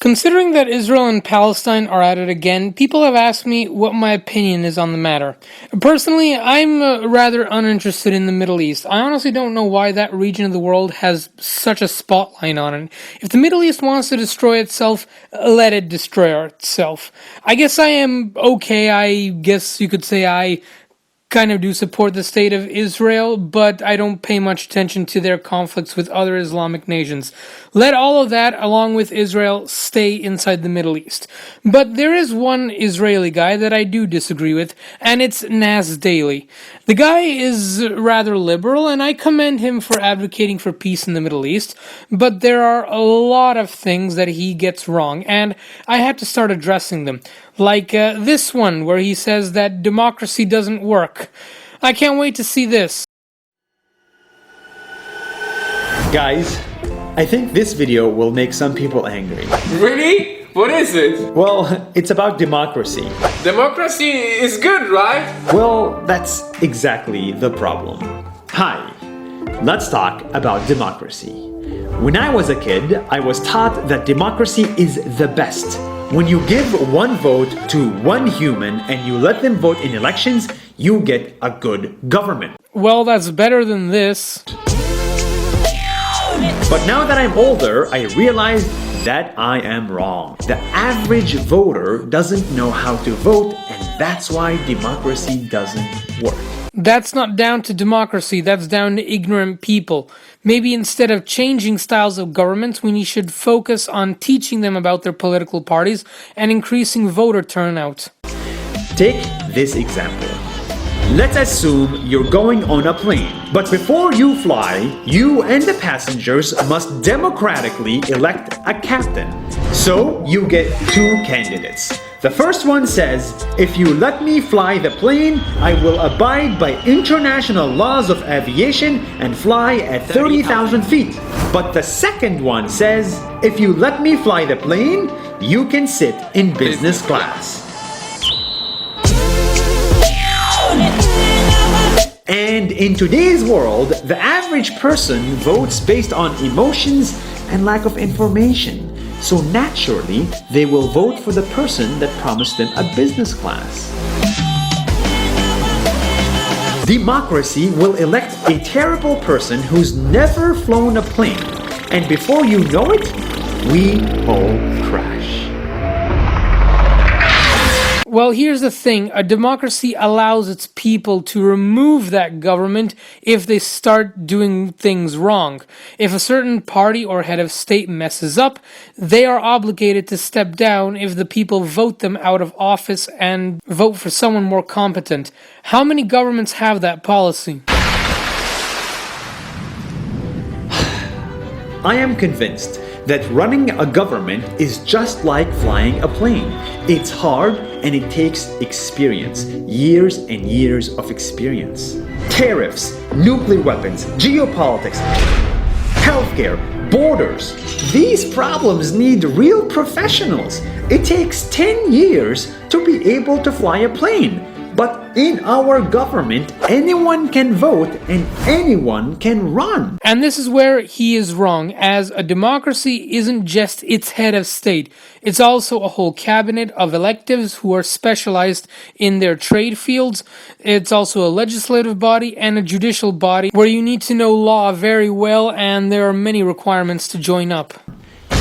Considering that Israel and Palestine are at it again, people have asked me what my opinion is on the matter. Personally, I'm rather uninterested in the Middle East. I honestly don't know why that region of the world has such a spotlight on it. If the Middle East wants to destroy itself, let it destroy itself. I guess I am okay. I guess you could say I kind of do support the state of Israel, but I don't pay much attention to their conflicts with other Islamic nations. Let all of that, along with Israel, stay inside the Middle East. But there is one Israeli guy that I do disagree with, and it's Nas Daily. The guy is rather liberal, and I commend him for advocating for peace in the Middle East, but there are a lot of things that he gets wrong, and I had to start addressing them. Like this one, where he says that democracy doesn't work. I can't wait to see this. Guys, I think this video will make some people angry. Really? What is it? Well, it's about democracy. Democracy is good, right? Well, that's exactly the problem. Hi, let's talk about democracy. When I was a kid, I was taught that democracy is the best. When you give one vote to one human and you let them vote in elections, you get a good government. Well, that's better than this. But now that I'm older, I realize that I am wrong. The average voter doesn't know how to vote, and that's why democracy doesn't work. That's not down to democracy, that's down to ignorant people. Maybe instead of changing styles of governments, we should focus on teaching them about their political parties and increasing voter turnout. Take this example. Let's assume you're going on a plane, but before you fly, you and the passengers must democratically elect a captain. So you get two candidates. The first one says, if you let me fly the plane, I will abide by international laws of aviation and fly at 30,000 feet. But the second one says, if you let me fly the plane, you can sit in business class. And in today's world, the average person votes based on emotions and lack of information. So naturally, they will vote for the person that promised them a business class. Democracy will elect a terrible person who's never flown a plane. And before you know it, we all crash. Well, here's the thing. A democracy allows its people to remove that government if they start doing things wrong. If a certain party or head of state messes up, they are obligated to step down if the people vote them out of office and vote for someone more competent. How many governments have that policy? I am convinced that running a government is just like flying a plane. It's hard and it takes experience, years and years of experience. Tariffs, nuclear weapons, geopolitics, healthcare, borders. These problems need real professionals. It takes 10 years to be able to fly a plane. But in our government, anyone can vote and anyone can run. And this is where he is wrong, as a democracy isn't just its head of state. It's also a whole cabinet of electives who are specialized in their trade fields. It's also a legislative body and a judicial body where you need to know law very well, and there are many requirements to join up.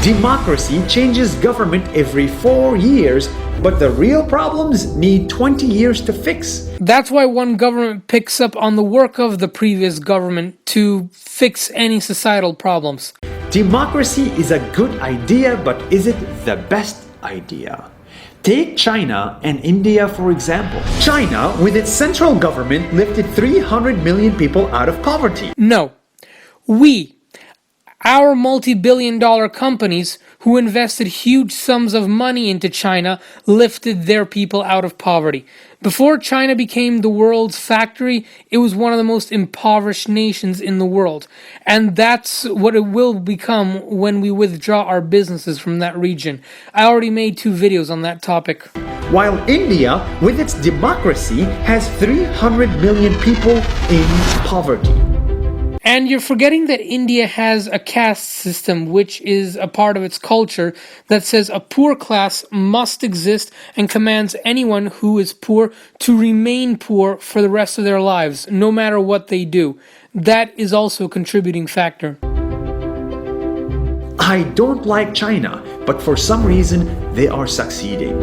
Democracy changes government every 4 years, but the real problems need 20 years to fix. That's why one government picks up on the work of the previous government to fix any societal problems. Democracy is a good idea, but is it the best idea? Take China and India for example. China, with its central government, lifted 300 million people out of poverty. No. Our multi-billion-dollar companies who invested huge sums of money into China lifted their people out of poverty. Before China became the world's factory, it was one of the most impoverished nations in the world. And that's what it will become when we withdraw our businesses from that region. I already made 2 videos on that topic. While India, with its democracy, has 300 million people in poverty. And you're forgetting that India has a caste system, which is a part of its culture, that says a poor class must exist and commands anyone who is poor to remain poor for the rest of their lives, no matter what they do. That is also a contributing factor. I don't like China, but for some reason they are succeeding.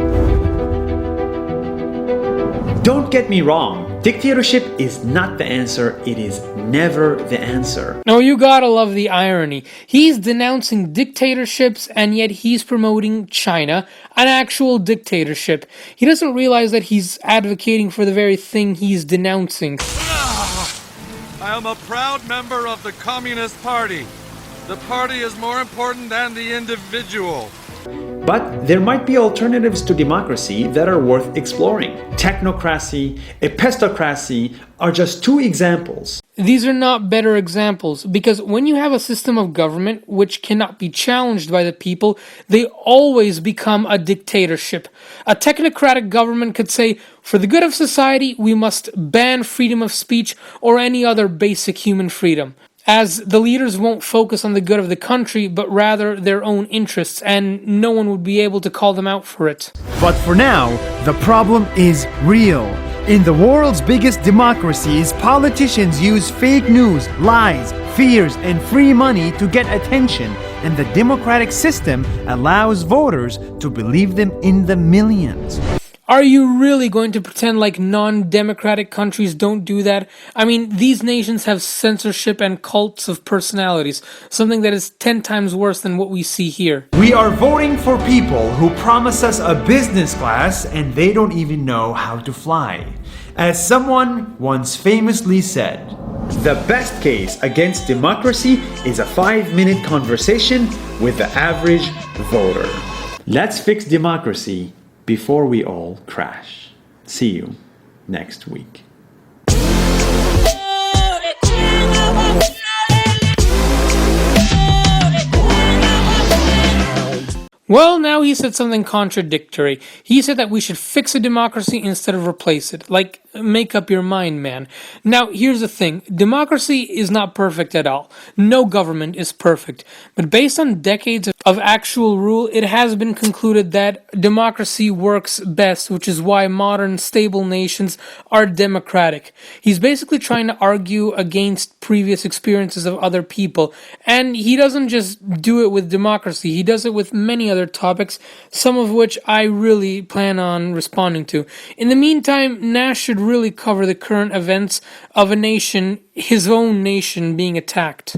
Don't get me wrong, dictatorship is not the answer, it is never the answer. No, you gotta love the irony. He's denouncing dictatorships, and yet he's promoting China, an actual dictatorship. He doesn't realize that he's advocating for the very thing he's denouncing. I am a proud member of the Communist Party. The party is more important than the individual. But there might be alternatives to democracy that are worth exploring. Technocracy, epistocracy are just two examples. These are not better examples, because when you have a system of government which cannot be challenged by the people, they always become a dictatorship. A technocratic government could say, for the good of society, we must ban freedom of speech or any other basic human freedom, as the leaders won't focus on the good of the country, but rather their own interests, and no one would be able to call them out for it. But for now, the problem is real. In the world's biggest democracies, politicians use fake news, lies, fears, and free money to get attention, and the democratic system allows voters to believe them in the millions. Are you really going to pretend like non-democratic countries don't do that? I mean, these nations have censorship and cults of personalities, something that is 10 times worse than what we see here. We are voting for people who promise us a business class and they don't even know how to fly. As someone once famously said, the best case against democracy is a 5-minute conversation with the average voter. Let's fix democracy before we all crash. See you next week. Well, now he said something contradictory. He said that we should fix a democracy instead of replace it. Like, make up your mind, man. Now, here's the thing. Democracy is not perfect at all. No government is perfect. But based on decades of actual rule, it has been concluded that democracy works best, which is why modern, stable nations are democratic. He's basically trying to argue against previous experiences of other people. And he doesn't just do it with democracy. He does it with many other topics, some of which I really plan on responding to. In the meantime, Nash should really cover the current events of a nation, his own nation, being attacked.